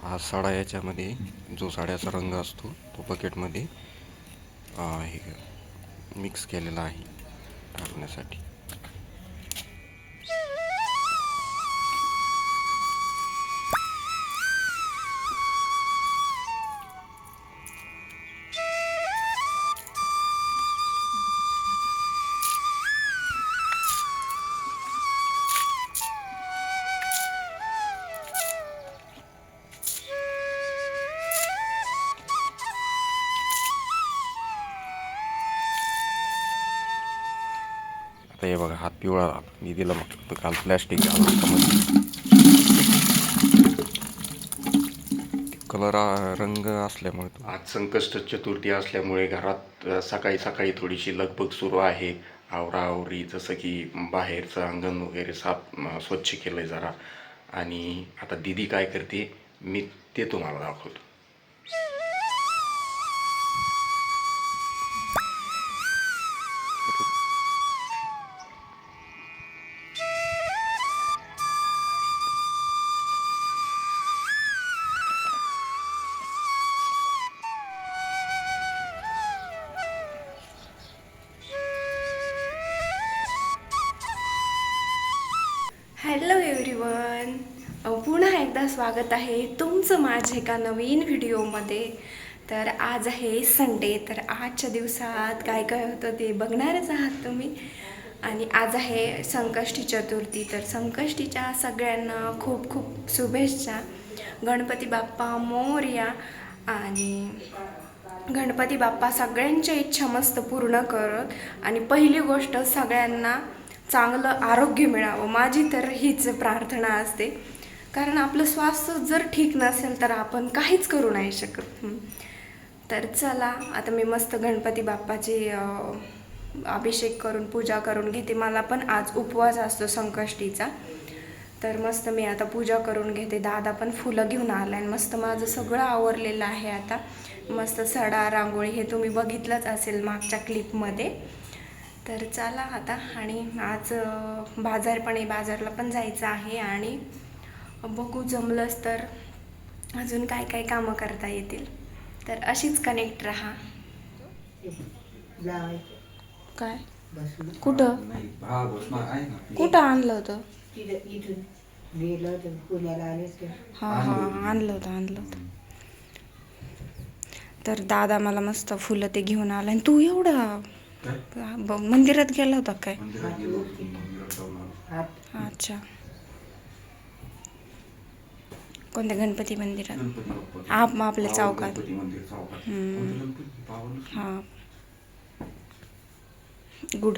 हा साडा याच्यामध्ये जो साड्याचा रंग असतो तो बकेटमध्ये हे मिक्स केलेला आहे टाकण्यासाठी. आता हे बघा हात पिवळा मी दिला मग काल प्लॅस्टिक कलर रंग असल्यामुळे आज संकष्ट चतुर्थी असल्यामुळे घरात सकाळी सकाळी थोडीशी लगबग सुरू आहे. आवराआवरी जसं की बाहेरचं अंगण वगैरे स्वच्छ केलंय जरा. आणि आता दीदी काय करते मी ते तुम्हाला दाखवतो. हॅलो एव्हरीवन, पुन्हा एकदा स्वागत आहे तुमचं माझ्या एका नवीन व्हिडिओमध्ये. तर आज आहे संडे, तर आजच्या दिवसात काय काय होतं ते बघणारच आहात तुम्ही. आणि आज आहे संकष्टी चतुर्थी, तर संकष्टीच्या सगळ्यांना खूप खूप शुभेच्छा. गणपती बाप्पा मोरया. आणि गणपती बाप्पा सगळ्यांच्या इच्छा मस्त पूर्ण करत. आणि पहिली गोष्ट सगळ्यांना चांगलं आरोग्य मिळावं, माझी तर हीच प्रार्थना असते. कारण आपलं स्वास्थ्य जर ठीक नसेल तर आपण काहीच करू नाही शकत. तर चला आता मी मस्त गणपती बाप्पाची अभिषेक करून पूजा करून घेते. मला पण आज उपवास असतो संकष्टीचा, तर मस्त मी आता पूजा करून घेते. दादा पण फुलं घेऊन आला आणि मस्त माझं सगळं आवरलेलं आहे. आता मस्त सडा रांगोळी हे तुम्ही बघितलंच असेल मागच्या क्लिपमध्ये. तर चला आता, आणि आज बाजार पण आहे, बाजारला पण जायचं आहे. आणि बघू जमलंच तर अजून काय काय कामं करता येतील. तर अशीच कनेक्ट राहा. काय कुठं कुठं आणलं होतं? हां हां आणलं होतं. तर दादा मला मस्त फुलं ते घेऊन आलं. आणि तू एवढं मंदिरात गेला होता काय? अच्छा, कोणत्या गणपती मंदिरात? आपल्या चौकात. हां गुड.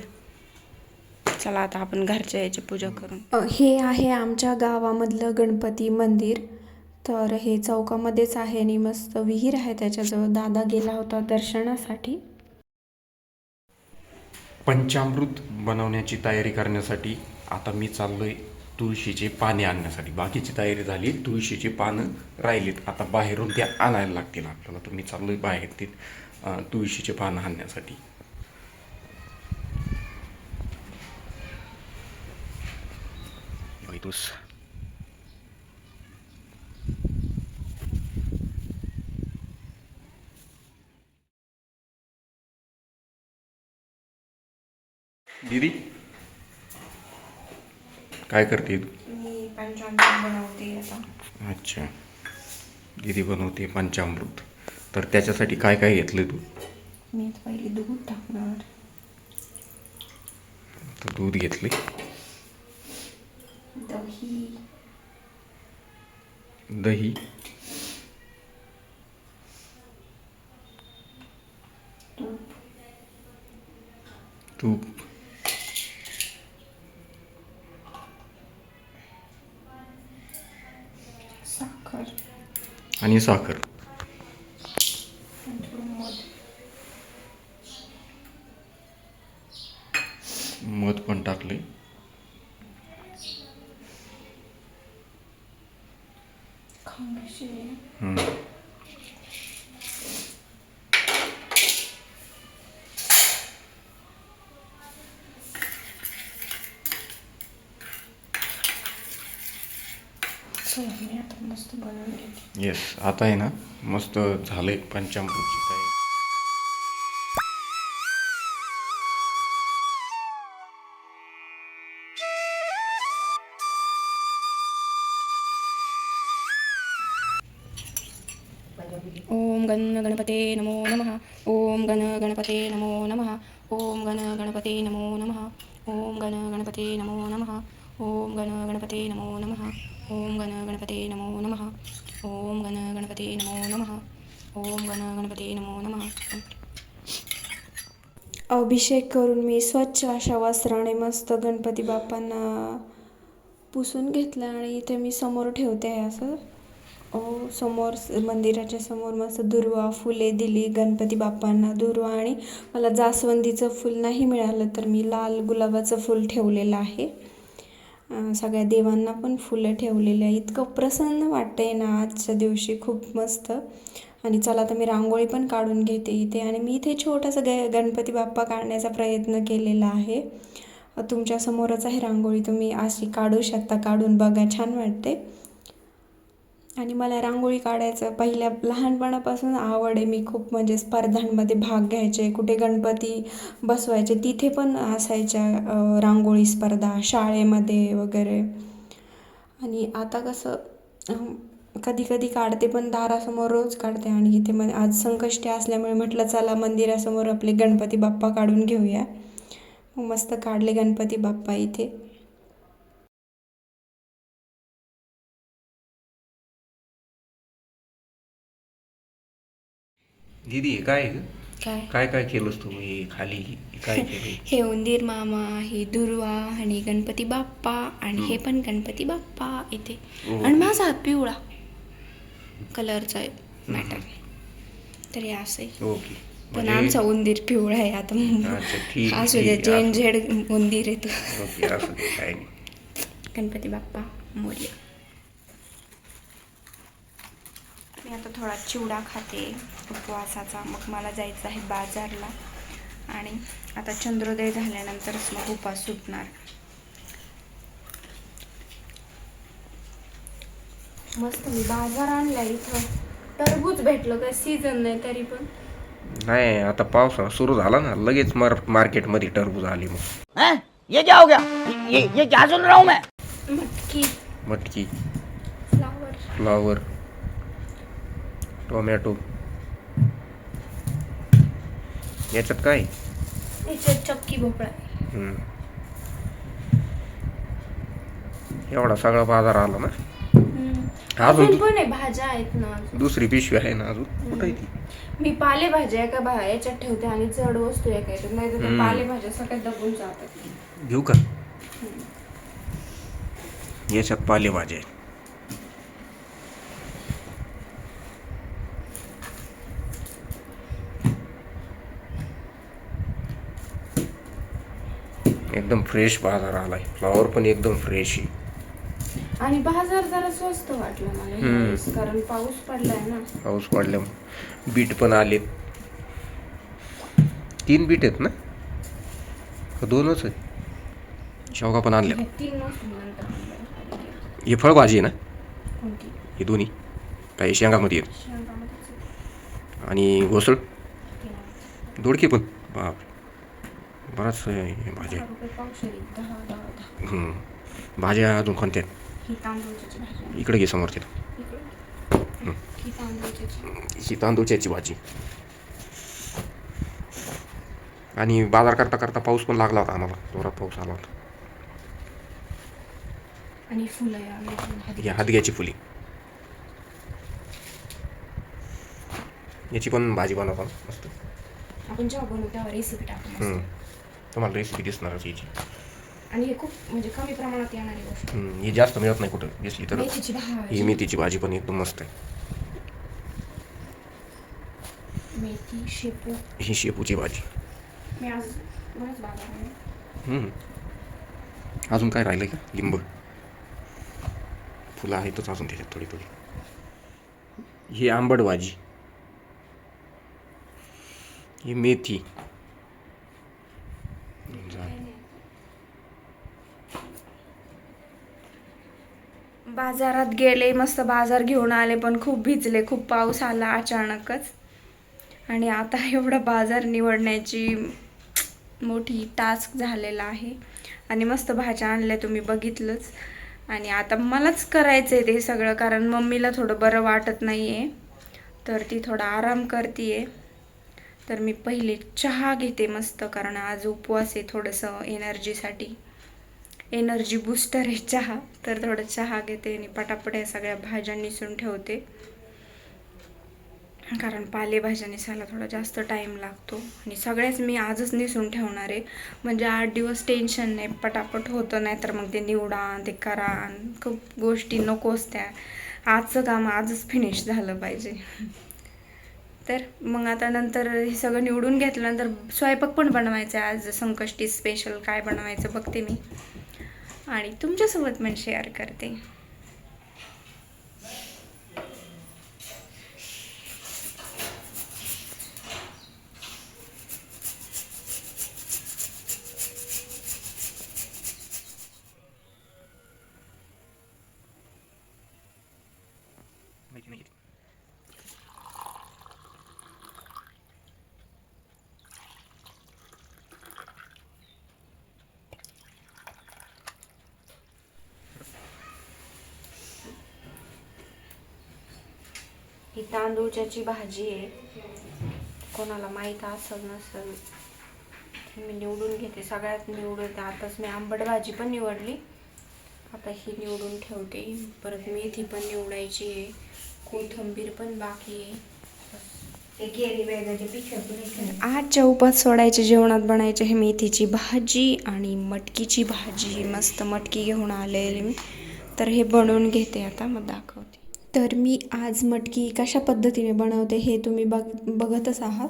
चला आता आपण घरच्या याची पूजा करून. हे आहे आमच्या गावामधलं गणपती मंदिर. तर हे चौकामध्येच आहे आणि मस्त विहीर आहे त्याच्याजवळ. दादा गेला होता दर्शनासाठी. पंचामृत बनवण्याची तयारी करण्यासाठी आता मी चाललोय तुळशीचे पाने आणण्यासाठी. बाकीची तयारी झाली, तुळशीची पानं राहिलीत, आता बाहेरून त्या आणायला लागतील आपल्याला. तर मी चाललोय बाहेर ते तुळशीचे पानं आणण्यासाठी. दीदी काय करते तू? मी पंचामृत बनवते आता. अच्छा, दीदी बनवते पंचामृत. तर त्याच्यासाठी काय काय घेतलं तू? मी पहिले दूध टाकणार. तर दूध घेतले, दही, तूप, साखर आणि साखर. मध पण टाकले. मी आता मस्त बनवून घेते. येस, आता आहे ना मस्त झालंय पंचामृतची तयारी. ओम गणपते नमो नमः. ओम गणपते नमो नमः. ओम गणपते नमो नमः. ओम गणपते नमो नमः. ओम गणपते नमो नमः. ओम गणपते नमो नमः. ओम गणपते नमो नमः. ओम गणपते नमो नमः. अभिषेक करून मी स्वच्छ अशा वस्त्राने मस्त गणपती बाप्पांना पुसून घेतलं आणि इथे मी समोर ठेवते आहे असं. समोर मंदिराच्या समोर मस्त दुर्वा फुले दिली गणपती बाप्पांना. दुर्वा आणि मला जास्वंदीचं फूल नाही मिळालं तर मी लाल गुलाबाचं फूल ठेवलेलं आहे. सगळ्या देवांना पण फुलं ठेवलेली आहे. इतकं प्रसन्न वाटतंय ना आजच्या दिवशी, खूप मस्त. आणि चला आता मी रांगोळी पण काढून घेते इथे. आणि मी इथे छोटासा गणपती बाप्पा काढण्याचा प्रयत्न केलेला आहे. तुमच्यासमोरच आहे रांगोळी, तुम्ही अशी काढू शकता, काढून बघा, छान वाटते. आणि मला रांगोळी काढायचं पहिल्या लहानपणापासून आवड आहे. मी खूप म्हणजे स्पर्धांमध्ये भाग घ्यायचे, कुठे गणपती बसवायचे तिथे पण असायच्या रांगोळी स्पर्धा शाळेमध्ये वगैरे. आणि आता कसं कधी कधी काढते पण दारासमोर रोज काढते. आणि इथे आज संकष्टी असल्यामुळे म्हटलं चला मंदिरासमोर आपले गणपती बाप्पा काढून घेऊया. मग मस्त काढले गणपती बाप्पा इथे. दीदी काय काय काय काय केलंस तुम्ही खाली? काय केलं? हे उंदीर मामा, ही दुर्वा आणि गणपती बाप्पा आणि हे पण गणपती बाप्पा इथे. आणि माझा हात पिवळा कलरचा मॅटर. तर हे असं आहे. ओके, पण आमचा उंदीर पिवळा आहे आता. अच्छा, ठीक असू दे, ठीक, जेन असू झेड उंदीर येतो. ओके, असं ते काय नाही. गणपती बाप्पा मोरया. मी आता थोडा चिवडा खाते उपवासाचा. मग मला जायचं आहे बाजारला. आणि आता चंद्रोदय झाल्यानंतरच मग उपवास सुटणार. मस्त मी बाजार आणला. इथं टरबूज भेटलं, काय सीझन नाही तरी पण. नाही, आता पावसाळा सुरू झाला ना लगेच मार्केटमध्ये टरबूज आली. मग हैं? ये क्या हो गया? ये क्या सुन रहा हूँ मैं? मटकी, फ्लावर, फ्लावर, टोमॅटो. याच्यात काय? याच्यात चक्की भोपळा. एवढा सगळा बाजार आला ना. अजून पण आहे, भाज्या आहेत ना अजून. दुसरी पिशवी आहे ना अजून. कुठं आहे ती? मी पालेभाज्या एका याच्यात ठेवते आणि जड वस्तू एका याच्यात. नाही तर पालेभाज्या सगळ्यात दबून जातात. घेऊ का? याच्यात पालेभाज्या आहे. एकदम फ्रेश बाजार आलाय. फ्लावर पण एकदम फ्रेश आहे. आणि बाजार जरा स्वस्त वाटला मला यावेळेस, कारण पाऊस पडलाय ना. पाऊस पडल्यामुळे बीट पण आलेत. 3 बीट आहेत ना, का 2च आहेत? शेवगा पण आणल्या. हे 3 वस्तू नंतर. ही फळभाजी आहे ना, कोणती? ही दोन्ही काही शेंगामध्ये आहेत. शेंगामध्येच आणि घोसळ, 3 दोडके पण. बाप, बराच भाज्या. 10 रुपये पावशेर, 10. भाज्या अजून कोणत्या? ही तांदूळची भाजी. इकडे घे समोर तिथं. इकडे ही तांदूळची. ही तांदूळची भाजी. आणि बाजार करता करता पाऊस पण लागला होता आम्हाला, जोरात पाऊस आला होता. आणि फुलं या हदग्याची फुली. याची पण भाजी बनवतो मस्त. आपण जेव्हा बनवू तेव्हा रेसिपी टाकू. तुम्हाला रेसिपी दिसणारच याची. आणि हे खूप म्हणजे कमी प्रमाणात येणारी गोष्ट. ही जास्त मिळत नाही कुठं दिसली तर. मेथीची भाजी. ही मेथीची भाजी पण एकदम मस्त आहे. मेथी, शेपू. ही शेपूची भाजी. मी आज बरंच बाजार. अजून काय राहिलं का? लिंब, फुलं आहेतच अजून त्याच्यात थोडी थोडी. ही आंबट भाजी. ही मेथी. बाजारात गेले, मस्त बाजार घेऊन आले, पण खूप भिजले, खूप पाऊस आला अचानकच. आणि आता एवढा बाजार निवडण्याची मोठी टास्क झालेला आहे. आणि मस्त भाज्या आणल्या तुम्ही बघितलंच. आणि आता मलाच करायचं आहे ते सगळं, कारण मम्मीला थोडं बरं वाटत नाही आहे, तर ती थोडा आराम करते. तर मी पहिले चहा घेते मस्त, कारण आज उपवास आहे, थोडंसं एनर्जीसाठी, एनर्जी बूस्टर आहे चहा. तर थोडं चहा घेते आणि पटापट या सगळ्या भाज्या निसून ठेवते, कारण पालेभाज्या निसायला थोडा जास्त टाईम लागतो. आणि सगळ्याच मी आजच निसून ठेवणार आहे, म्हणजे 8 दिवस टेन्शन नाही, पटापट होतं. नाही तर मग ते निवडा, ते करा, खूप गोष्टी नकोच त्या. आजचं काम आजच फिनिश झालं पाहिजे. तर मग आता नंतर हे सगळं निवडून घेतल्यानंतर स्वयंपाक पण बनवायचं आहे आज. संकष्टी स्पेशल काय बनवायचं बघते मी, आणि तुमच्यासोबत पण शेअर करते. ही तांदूळच्याची भाजी आहे, कोणाला माहीत असेल नसेल. मी निवडून घेते, सगळ्यात निवडून. आताच मी आंबट भाजी पण निवडली, आता ही निवडून ठेवते. परत मेथी पण निवडायची आहे, कोथिंबीर पण बाकी आहे. आजच्या उपास सोडायच्या जेवणात बनायचे हे मेथीची भाजी आणि मटकीची भाजी. मस्त मटकी घेऊन आलेली मी, तर हे बनवून घेते आता, मग दाखवते. तर मी आज मटकी कशा पद्धतीने बनवते हे तुम्ही बघतच आहात.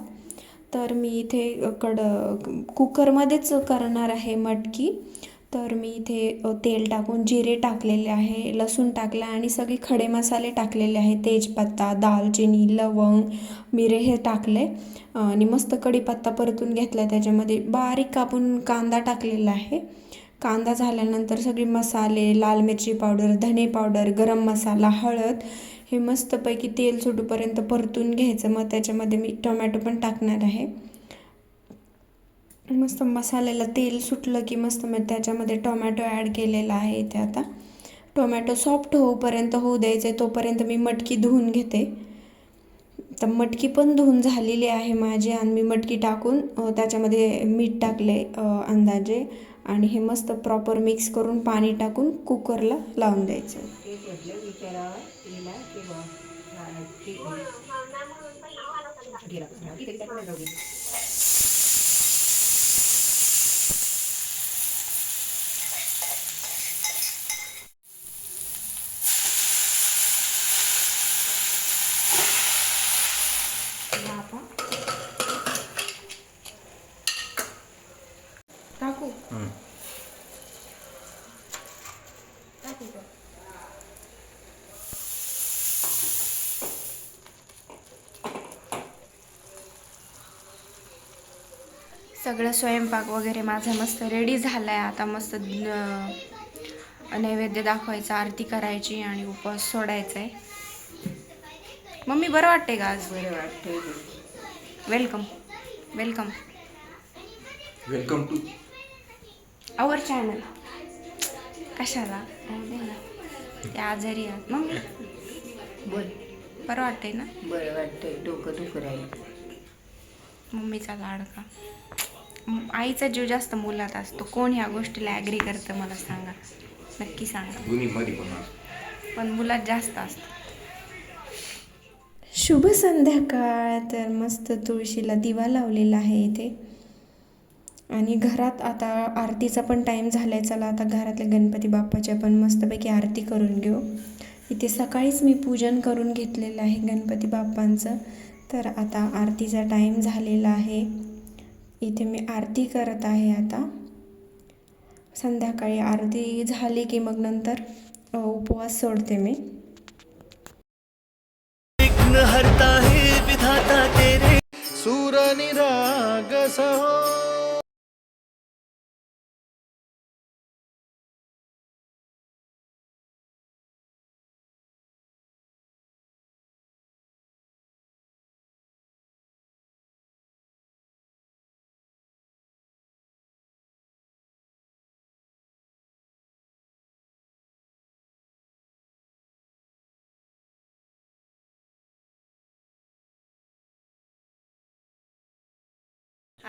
तर मी इथे कुकरमध्येच करणार आहे मटकी. तर मी इथे तेल टाकून जिरे टाकलेले आहे, लसूण टाकला आणि सगळे खडे मसाले टाकलेले आहे. तेजपत्ता, दालचिनी, लवंग, मिरे हे टाकले आणि मस्त कढीपत्ता परतून घेतला. त्याच्यामध्ये बारीक कापून कांदा टाकलेला आहे. कांदा झाल्यानंतर सगळे मसाले, लाल मिरची पावडर, धने पावडर, गरम मसाला, हळद हे मस्तपैकी तेल सुटूपर्यंत परतून घ्यायचं. मग त्याच्यामध्ये मी टोमॅटो पण टाकणार आहे. मस्त मसाल्याला तेल सुटलं की मस्त मग त्याच्यामध्ये टोमॅटो ॲड केलेला आहे. इथे आता टोमॅटो सॉफ्ट होऊपर्यंत होऊ द्यायचे, तोपर्यंत मी मटकी धुवून घेते. तर मटकी पण धुवून झालेली आहे माझी, आणि मी मटकी टाकून त्याच्यामध्ये मीठ टाकले अंदाजे, आणि हे मस्त प्रॉपर मिक्स करून पाणी टाकून कुकरला लावून द्यायचं. टाकू टाकू का? सगळं स्वयंपाक वगैरे माझा मस्त रेडी झालाय. आता मस्त नैवेद्य दाखवायचा, आरती करायची आणि उपवास सोडायचा आहे. मम्मी बरं वाटते का आज? बरं वाटतंय. Welcome welcome welcome to our channel. कशाला ते आजारी आहात मम्मी? बोल. बरं वाटतंय ना? बरं वाटतंय, डोकं दुखू राहिलं. मम्मीचा लाडका. आईचा जीव जास्त मुलात असतो. कोण ह्या गोष्टीला ॲग्री करतं मला सांगा, नक्की सांगा. दोन्हीमध्ये पण मुलात जास्त असतं. शुभ संध्याकाळ. तर मस्त तुळशीला दिवा लावलेला आहे इथे, आणि घरात आता आरतीचा पण टाईम झाला आहे. चला आता घरातल्या गणपती बाप्पाच्या पण मस्तपैकी आरती करून घेऊ. इथे सकाळीच मी पूजन करून घेतलेलं आहे गणपती बाप्पांचं. तर आता आरतीचा टाईम झालेला आहे. इथे मी आरती करत आहे. आता संध्याकाळी आरती झाली की मग नंतर उपवास सोडते मी. विघ्न हरता है विधाता तेरे सूर निराग सहो.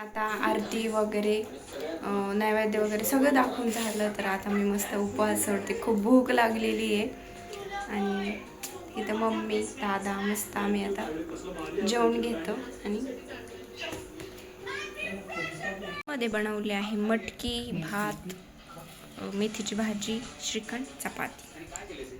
आता आरती वगैरे नैवेद्य वगैरे सगळं दाखवून झालं. तर आता मी मस्त उपवास सोडते. खूप भूक लागलेली आहे. आणि इथं मम्मी दादा मस्त आम्ही आता जेवण घेतो. आणि मध्ये बनवले आहे मटकी भात, मेथीची भाजी, श्रीखंड, चपाती.